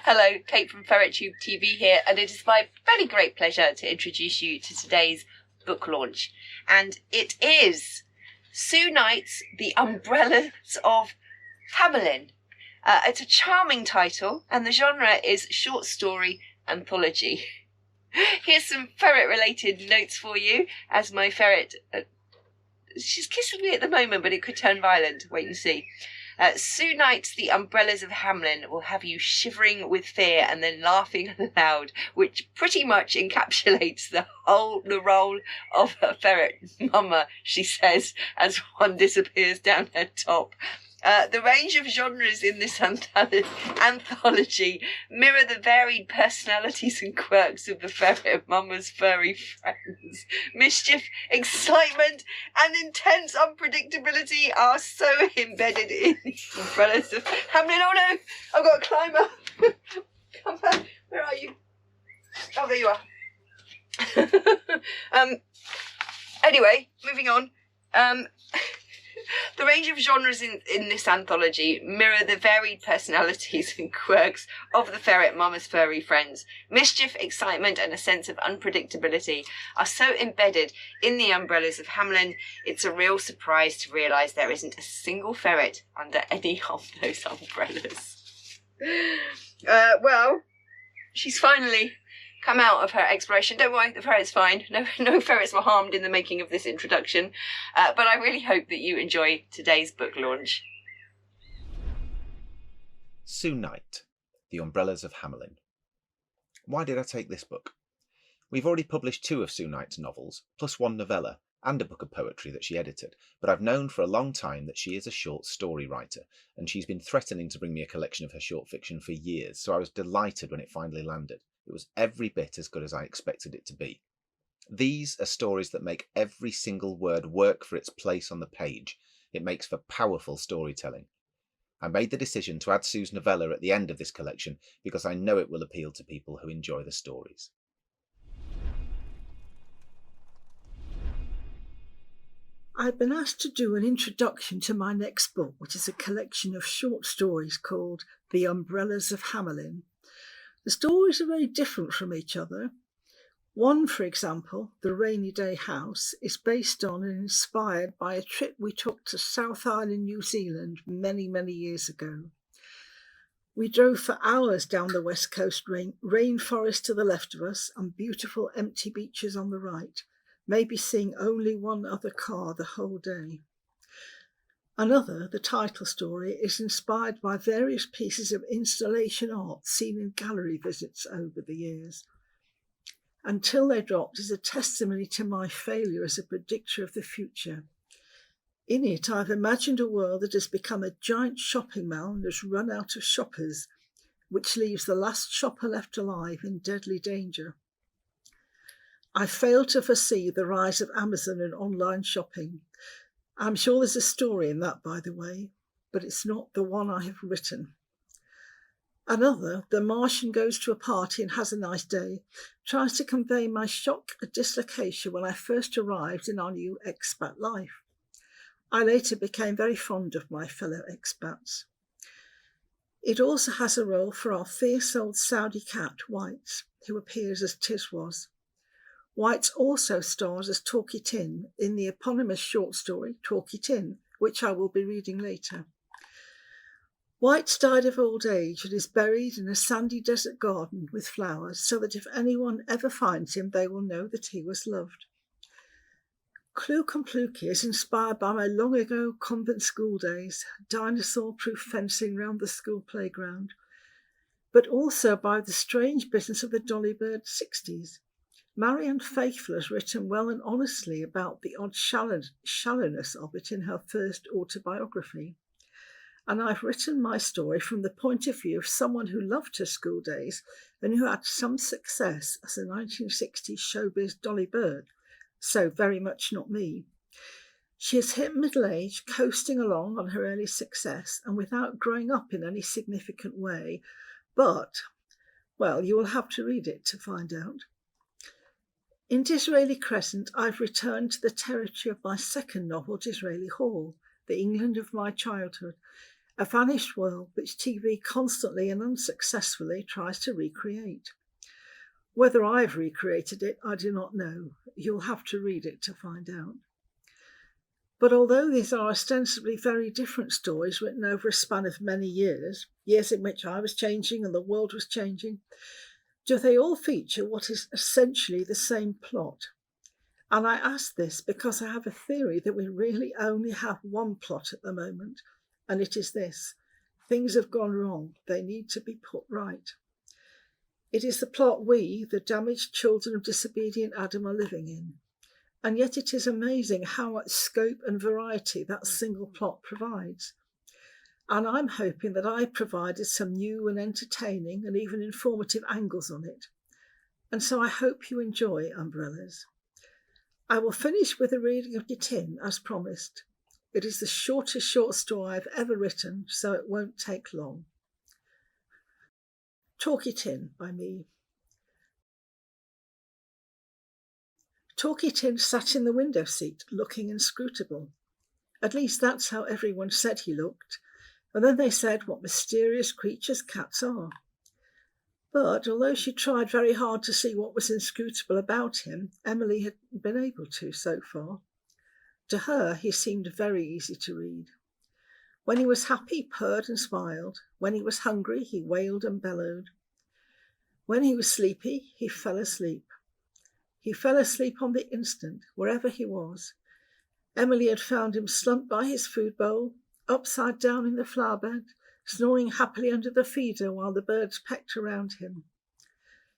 Hello, Kate from FerretTube TV here, and it is my very great pleasure to introduce you to today's book launch. And it is Sue Knight's The Umbrellas of Hamelin. It's a charming title, and the genre is short story anthology. Here's some ferret-related notes for you, as my ferret... she's kissing me at the moment, but it could turn violent. Wait and see. Sue Knight's The Umbrellas of Hamelin will have you shivering with fear and then laughing aloud, which pretty much encapsulates the role of a ferret mama, she says, as one disappears down her top. The range of genres in this anthology mirror the varied personalities and quirks of the ferret mama's furry friends. Mischief, excitement, and intense unpredictability are so embedded in the Umbrellas of Hamelin. Oh no, I've got to climb up. Come on, where are you? Oh, there you are. Anyway, moving on. The range of genres in this anthology mirror the varied personalities and quirks of the ferret mama's furry friends. Mischief, excitement, and a sense of unpredictability are so embedded in the Umbrellas of Hamelin, it's a real surprise to realise there isn't a single ferret under any of those umbrellas. Well, she's finally come out of her exploration. Don't worry, the ferret's fine. No ferrets were harmed in the making of this introduction. But I really hope that you enjoy today's book launch. Sue Knight, The Umbrellas of Hamelin. Why did I take this book? We've already published 2 of Sue Knight's novels, plus 1 novella, and a book of poetry that she edited, but I've known for a long time that she is a short story writer, and she's been threatening to bring me a collection of her short fiction for years, so I was delighted when it finally landed. It was every bit as good as I expected it to be. These are stories that make every single word work for its place on the page. It makes for powerful storytelling. I made the decision to add Sue's novella at the end of this collection because I know it will appeal to people who enjoy the stories. I've been asked to do an introduction to my next book, which is a collection of short stories called The Umbrellas of Hamelin. The stories are very different from each other. One, for example, The Rainy Day House, is based on and inspired by a trip we took to South Island, New Zealand many, many years ago. We drove for hours down the west coast rainforest to the left of us and beautiful empty beaches on the right, maybe seeing only one other car the whole day. Another, the title story, is inspired by various pieces of installation art seen in gallery visits over the years. Until They Dropped is a testimony to my failure as a predictor of the future. In it, I've imagined a world that has become a giant shopping mall and has run out of shoppers, which leaves the last shopper left alive in deadly danger. I failed to foresee the rise of Amazon and online shopping. I'm sure there's a story in that, by the way, but it's not the one I have written. Another, The Martian Goes to a Party and Has a Nice Day, tries to convey my shock and dislocation when I first arrived in our new expat life. I later became very fond of my fellow expats. It also has a role for our fierce old Saudi cat, Whites, who appears as Tiz was. Whites also stars as Talkie Tin in the eponymous short story Talkie Tin, which I will be reading later. Whites died of old age and is buried in a sandy desert garden with flowers so that if anyone ever finds him, they will know that he was loved. Cluke and Pluky is inspired by my long ago convent school days, dinosaur-proof fencing round the school playground, but also by the strange business of the Dolly Bird 60s. Marianne Faithfull has written well and honestly about the odd shallowness of it in her first autobiography. And I've written my story from the point of view of someone who loved her school days and who had some success as a 1960s showbiz Dolly Bird, so very much not me. She has hit middle age, coasting along on her early success and without growing up in any significant way, but, well, you will have to read it to find out. In Disraeli Crescent, I've returned to the territory of my second novel, Disraeli Hall, the England of my childhood, a vanished world which TV constantly and unsuccessfully tries to recreate. Whether I've recreated it, I do not know. You'll have to read it to find out. But although these are ostensibly very different stories written over a span of many years, years in which I was changing and the world was changing, do they all feature what is essentially the same plot? And I ask this because I have a theory that we really only have one plot at the moment, and it is this: things have gone wrong, they need to be put right. It is the plot we, the damaged children of disobedient Adam, are living in. And yet it is amazing how much scope and variety that single plot provides. And I'm hoping that I provided some new and entertaining and even informative angles on it. And so I hope you enjoy Umbrellas. I will finish with a reading of It In, as promised. It is the shortest short story I've ever written, so it won't take long. Talk It In by me. Talk It In sat in the window seat, looking inscrutable. At least that's how everyone said he looked, and then they said what mysterious creatures cats are. But although she tried very hard to see what was inscrutable about him, Emily had been able to so far. To her, he seemed very easy to read. When he was happy, he purred and smiled. When he was hungry, he wailed and bellowed. When he was sleepy, he fell asleep. He fell asleep on the instant, wherever he was. Emily had found him slumped by his food bowl, upside down in the flower bed, snoring happily under the feeder while the birds pecked around him.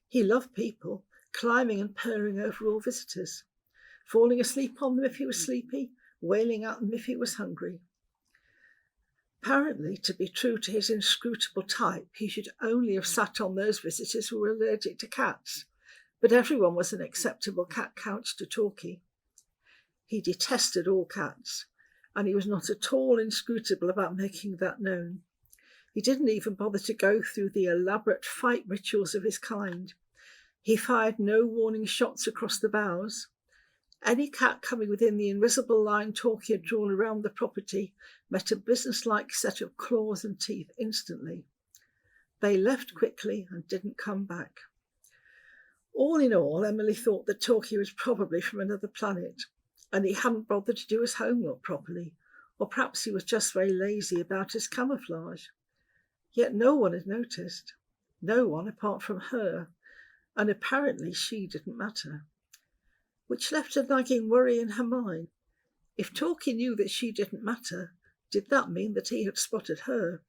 He loved people, climbing and purring over all visitors, falling asleep on them if he was sleepy, wailing at them if he was hungry. Apparently, to be true to his inscrutable type, he should only have sat on those visitors who were allergic to cats, but everyone was an acceptable cat couch to Talkie. He detested all cats, and he was not at all inscrutable about making that known. He didn't even bother to go through the elaborate fight rituals of his kind. He fired no warning shots across the bows. Any cat coming within the invisible line Talkie had drawn around the property met a businesslike set of claws and teeth instantly. They left quickly and didn't come back. All in all, Emily thought that Talkie was probably from another planet, and he hadn't bothered to do his homework properly, or perhaps he was just very lazy about his camouflage. Yet no one had noticed. No one apart from her, and apparently she didn't matter. Which left a nagging worry in her mind. If Talkie knew that she didn't matter, did that mean that he had spotted her?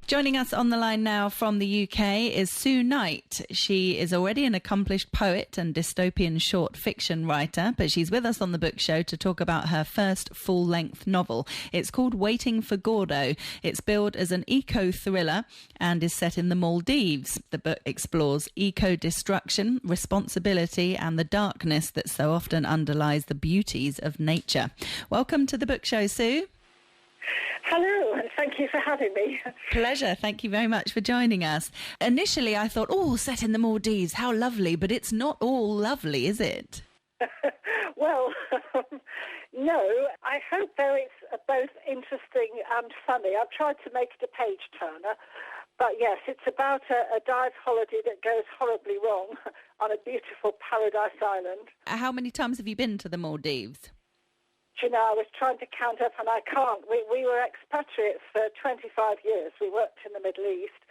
Joining us on the line now from the UK is Sue Knight. She is already an accomplished poet and dystopian short fiction writer, but she's with us on the book show to talk about her first full-length novel. It's called Waiting for Gordo. It's billed as an eco-thriller and is set in the Maldives. The book explores eco-destruction, responsibility and the darkness that so often underlies the beauties of nature. Welcome to the book show, Sue. Hello, and thank you for having me. Pleasure. Thank you very much for joining us. Initially, I thought, set in the Maldives, how lovely, but it's not all lovely, is it? Well, no. I hope, though, it's both interesting and funny. I've tried to make it a page-turner, but yes, it's about a dive holiday that goes horribly wrong on a beautiful paradise island. How many times have you been to the Maldives? Do you know, I was trying to count up and I can't. We were expatriates for 25 years. We worked in the Middle East.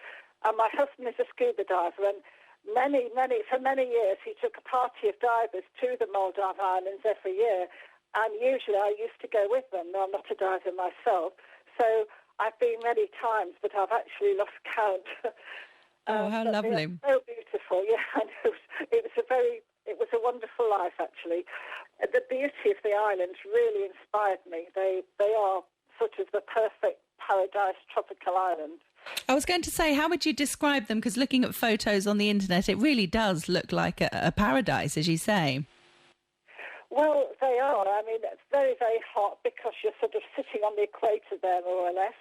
And my husband is a scuba diver. And for many years, he took a party of divers to the Maldive Islands every year. And usually I used to go with them. I'm not a diver myself. So I've been many times, but I've actually lost count. Oh, how lovely. So beautiful. Yeah, and it was a wonderful life, actually. The beauty of the islands really inspired me. They are sort of the perfect paradise tropical island. I was going to say, how would you describe them? Because looking at photos on the internet, it really does look like a paradise, as you say. Well, they are. I mean, it's very, very hot because you're sort of sitting on the equator there, more or less.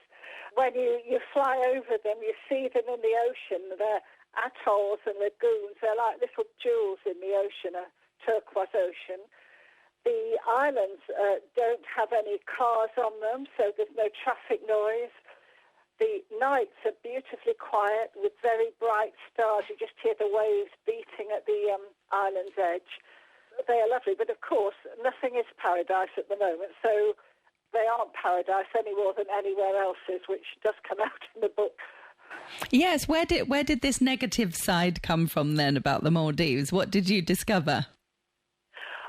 When you fly over them, you see them in the ocean. They're atolls and lagoons. They're like little jewels in the ocean, a turquoise ocean. The islands don't have any cars on them, so there's no traffic noise. The nights are beautifully quiet with very bright stars. You just hear the waves beating at the island's edge. They are lovely, but of course, nothing is paradise at the moment, so they aren't paradise any more than anywhere else is, which does come out in the book. Yes, where did this negative side come from then about the Maldives? What did you discover?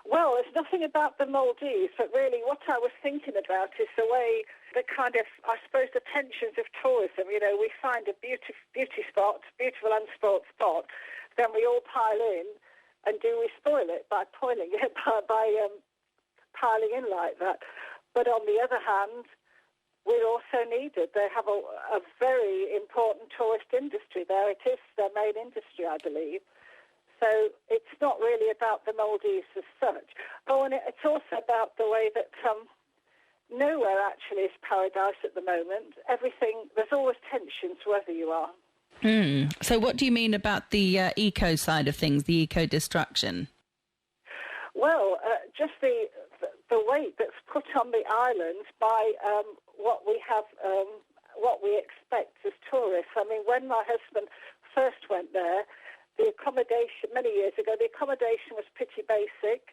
Well, it's nothing about the Maldives, but really what I was thinking about is the way, the kind of, I suppose, the tensions of tourism. You know, we find a beauty spot, beautiful unspoilt spot, then we all pile in, and do we spoil it by piling in like that? But on the other hand, we're also needed. They have a very important tourist industry there. It is their main industry, I believe. So it's not really about the Maldives as such. Oh, and it's also about the way that nowhere actually is paradise at the moment. Everything, there's always tensions wherever you are. So what do you mean about the eco side of things, the eco-destruction? Well, just the weight that's put on the islands by what we have, what we expect as tourists. I mean, when my husband first went there, the accommodation, many years ago, the accommodation was pretty basic.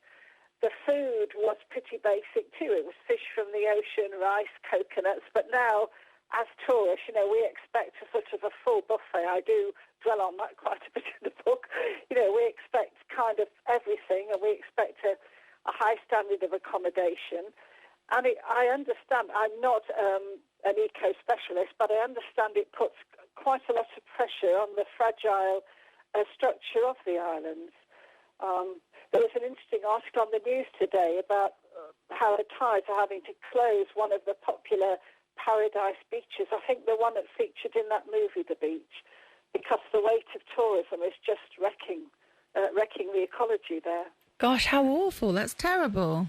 The food was pretty basic too. It was fish from the ocean, rice, coconuts. But now, as tourists, you know, we expect a sort of a full buffet. I do dwell on that quite a bit in the book. You know, we expect kind of everything, and we expect a high standard of accommodation. And I understand, I'm not an eco-specialist, but I understand it puts quite a lot of pressure on the fragile structure of the islands. There was an interesting article on the news today about how the tides are having to close one of the popular paradise beaches. I think the one that's featured in that movie, The Beach, because the weight of tourism is just wrecking the ecology there. Gosh, how awful! That's terrible.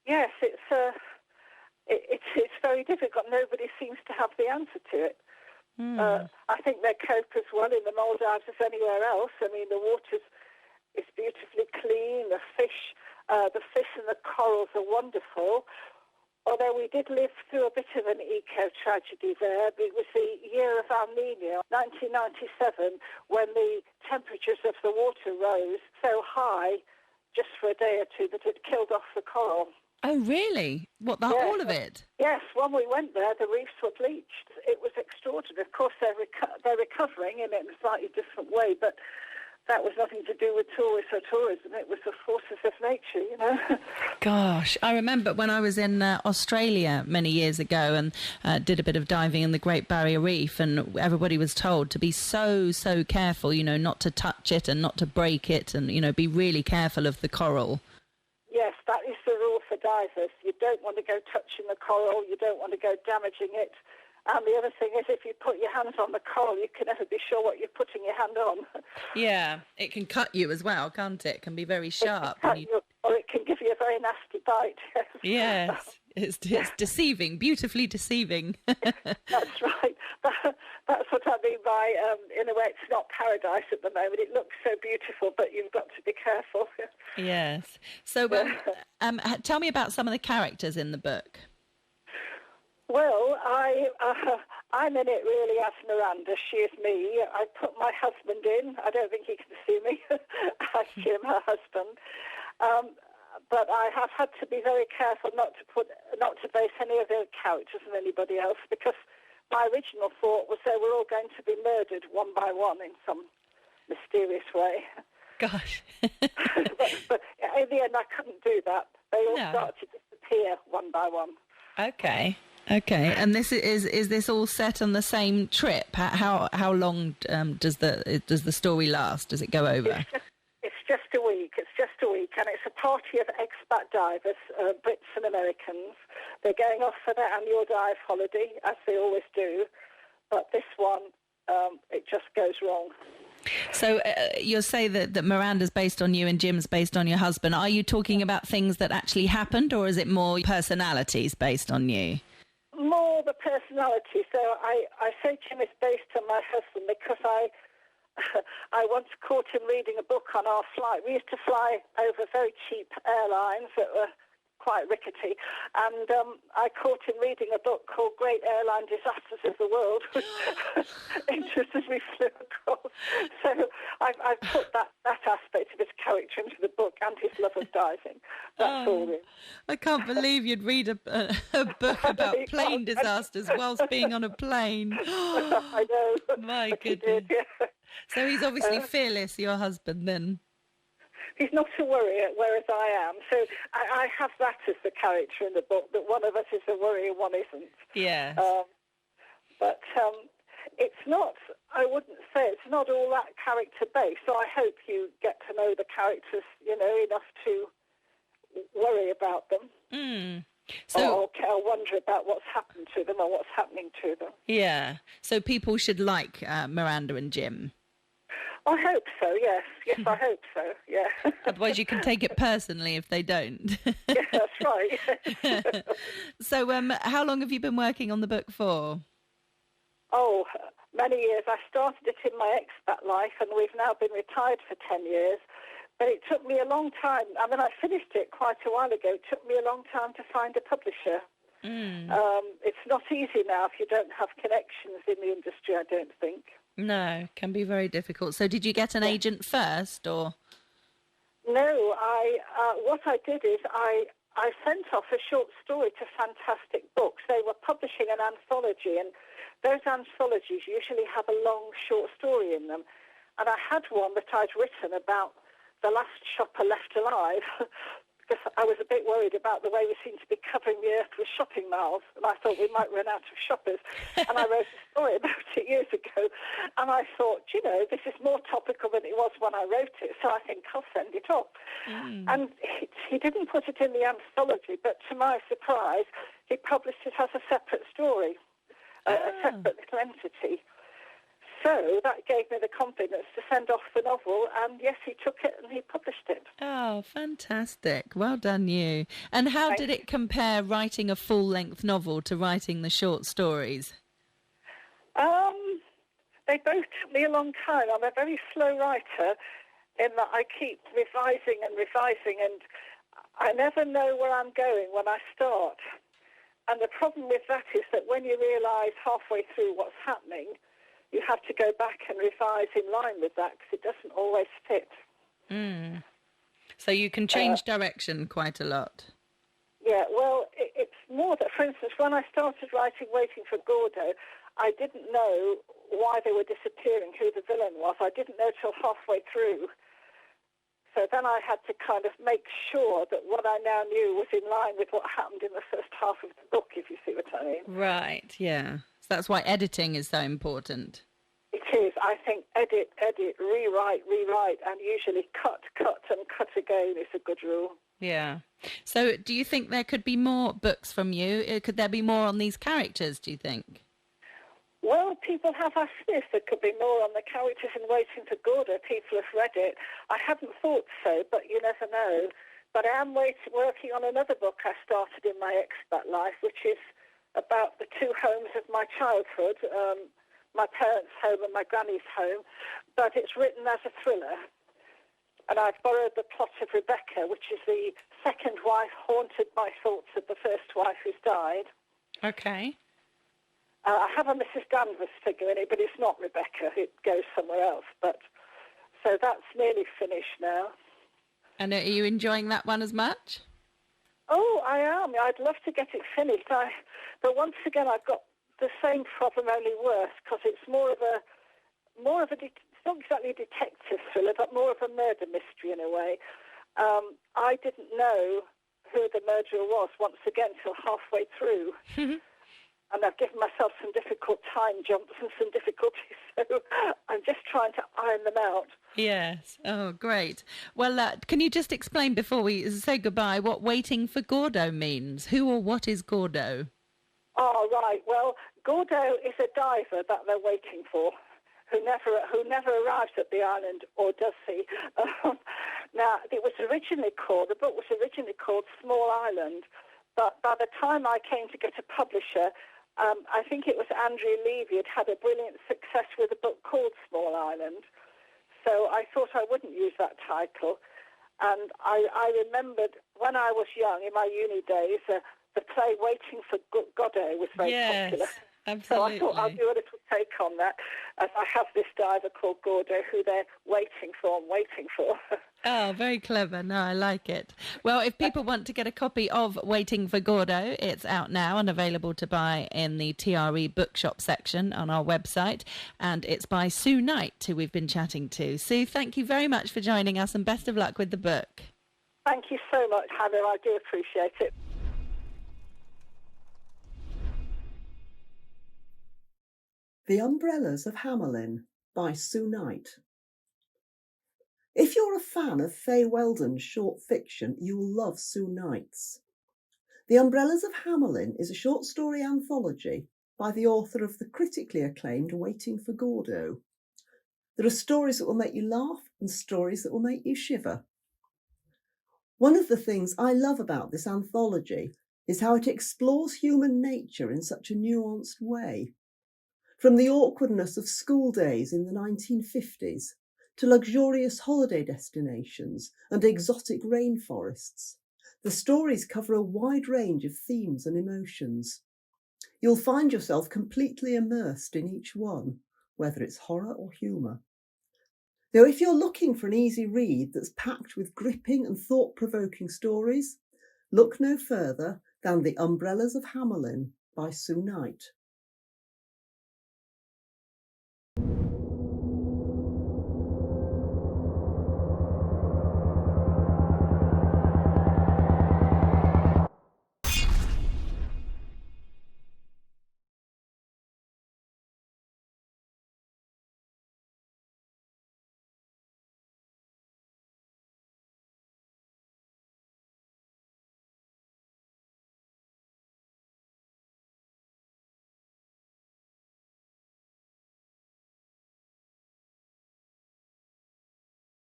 Yes, it's very difficult. Nobody seems to have the answer to it. I think they cope as well in the Maldives as anywhere else. I mean, the water is beautifully clean. The fish and the corals are wonderful. Although we did live through a bit of an eco-tragedy there. It was the year of El Nino, 1997, when the temperatures of the water rose so high just for a day or two that it killed off the coral. Oh, really? What, all of it? Yes, when we went there, the reefs were bleached. It was extraordinary. Of course, they're recovering in a slightly different way, but that was nothing to do with tourists or tourism. It was the forces of nature, you know. Gosh, I remember when I was in Australia many years ago and did a bit of diving in the Great Barrier Reef, and everybody was told to be so careful, you know, not to touch it and not to break it, and, you know, be really careful of the coral. Yes, that is the rule for divers. You don't want to go touching the coral. You don't want to go damaging it. And the other thing is, if you put your hands on the coral, you can never be sure what you're putting your hand on. Yeah, it can cut you as well, can't it? It can be very sharp. Or it can give you a very nasty bite. Yes, it's deceiving, beautifully deceiving. That's right. That's what I mean by, in a way, it's not paradise at the moment. It looks so beautiful, but you've got to be careful. Yes. So tell me about some of the characters in the book. Well, I'm in it really as Miranda. She is me. I put my husband in. I don't think he can see me. I Jim, her husband. But I have had to be very careful not to base any of the characters on anybody else, because my original thought was they were all going to be murdered one by one in some mysterious way. Gosh. but in the end, I couldn't do that. They all started to disappear one by one. Okay. And this is this all set on the same trip? How long does the story last? Does it go over? It's just a week. And it's a party of expat divers, Brits and Americans. They're going off for their annual dive holiday, as they always do. But this one, it just goes wrong. So you'll say that Miranda's based on you and Jim's based on your husband. Are you talking about things that actually happened, or is it more personalities based on you? More the personality. So I say Jim is based on my husband because I once caught him reading a book on our flight. We used to fly over very cheap airlines that were quite rickety, and I caught him reading a book called Great Airline Disasters of the World, just as we flew across. So I've put that aspect of his character into the book and his love of diving. That's all really. I can't believe you'd read a book about plane disasters whilst being on a plane. I know. My But he goodness. did, yeah. So he's obviously fearless, your husband, then. He's not a worrier, whereas I am. So I have that as the character in the book, that one of us is a worrier, one isn't. Yeah. But it's not, I wouldn't say, it's not all that character-based. So I hope you get to know the characters, enough to worry about them. So, or wonder about what's happened to them or what's happening to them. yeah. So people should like Miranda and Jim. I hope so, yes. Yes, I hope so, yeah. Otherwise you can take it personally if they don't. Yeah, that's right. So how long have you been working on the book for? Oh, many years. I started it in my expat life, and we've now been retired for 10 years. But it took me a long time. I mean, I finished it quite a while ago. It took me a long time to find a publisher. It's not easy now if you don't have connections in the industry, I don't think. No, it can be very difficult. So did you get an agent first, or? No, what I did is I sent off a short story to Fantastic Books. They were publishing an anthology, and those anthologies usually have a long short story in them. And I had one that I'd written about the last shopper left alive, because I was a bit worried about the way we seem to be covering the earth with shopping malls, and I thought we might run out of shoppers. And I wrote a story about it years ago, and I thought, this is more topical than it was when I wrote it, so I think I'll send it off. And he didn't put it in the anthology, but to my surprise, he published it as a separate story, a separate little entity. So that gave me the confidence to send off the novel, and yes, he took it and he published it. Oh, fantastic. Well done, you. And how did it compare writing a full-length novel to writing the short stories? They both took me a long time. I'm a very slow writer in that I keep revising, and I never know where I'm going when I start. And the problem with that is that when you realise halfway through what's happening, you have to go back and revise in line with that because it doesn't always fit. So you can change direction quite a lot. Yeah, well, it's more that, for instance, when I started writing Waiting for Gordo, I didn't know why they were disappearing, who the villain was. I didn't know till halfway through. So then I had to kind of make sure that what I now knew was in line with what happened in the first half of the book, if you see what I mean. Right, yeah. So that's why editing is so important. It is. I think edit, rewrite, and usually cut, and cut again is a good rule. Yeah. So do you think there could be more books from you? Could there be more on these characters, do you think? Well, people have asked me if there could be more on the characters in Waiting for Gordo. People have read it. I hadn't thought so, but you never know. But I am working on another book I started in my expat life, which is about the two homes of my childhood, my parents' home and my granny's home, but it's written as a thriller. And I've borrowed the plot of Rebecca, which is the second wife haunted by thoughts of the first wife who's died. Okay. I have a Mrs. Danvers figure in it, but it's not Rebecca. It goes somewhere else. But so that's nearly finished now. And are you enjoying that one as much? Oh, I am. I'd love to get it finished. But once again, I've got the same problem, only worse, because it's more of a it's not exactly a detective thriller, but more of a murder mystery in a way. I didn't know who the murderer was once again till halfway through. And I've given myself some difficult time jumps and some difficulties, so I'm just trying to iron them out. Yes. Oh, great. Well, can you just explain before we say goodbye what Waiting for Gordo means? Who or what is Gordo? Oh, right. Well, Gordo is a diver that they're waiting for, who never arrives at the island, or does he? Now, the book was originally called Small Island, but by the time I came to get a publisher, I think it was Andrew Levy had a brilliant success with a book called Small Island. So I thought I wouldn't use that title. And I remembered when I was young, in my uni days, the play Waiting for Godot was very popular. Absolutely. So I thought I'll do a little take on that, as I have this diver called Gordo who they're waiting for and waiting for. Oh, very clever. No, I like it. Well, if people want to get a copy of Waiting for Gordo, it's out now and available to buy in the TRE bookshop section on our website. And it's by Sue Knight, who we've been chatting to. Sue, thank you very much for joining us and best of luck with the book. Thank you so much, Hannah. I do appreciate it. The Umbrellas of Hamelin by Sue Knight. If you're a fan of Fay Weldon's short fiction, you'll love Sue Knight's. The Umbrellas of Hamelin is a short story anthology by the author of the critically acclaimed Waiting for Gordo. There are stories that will make you laugh and stories that will make you shiver. One of the things I love about this anthology is how it explores human nature in such a nuanced way. From the awkwardness of school days in the 1950s to luxurious holiday destinations and exotic rainforests, the stories cover a wide range of themes and emotions. You'll find yourself completely immersed in each one, whether it's horror or humour. Though if you're looking for an easy read that's packed with gripping and thought-provoking stories, look no further than The Umbrellas of Hamelin by Sue Knight.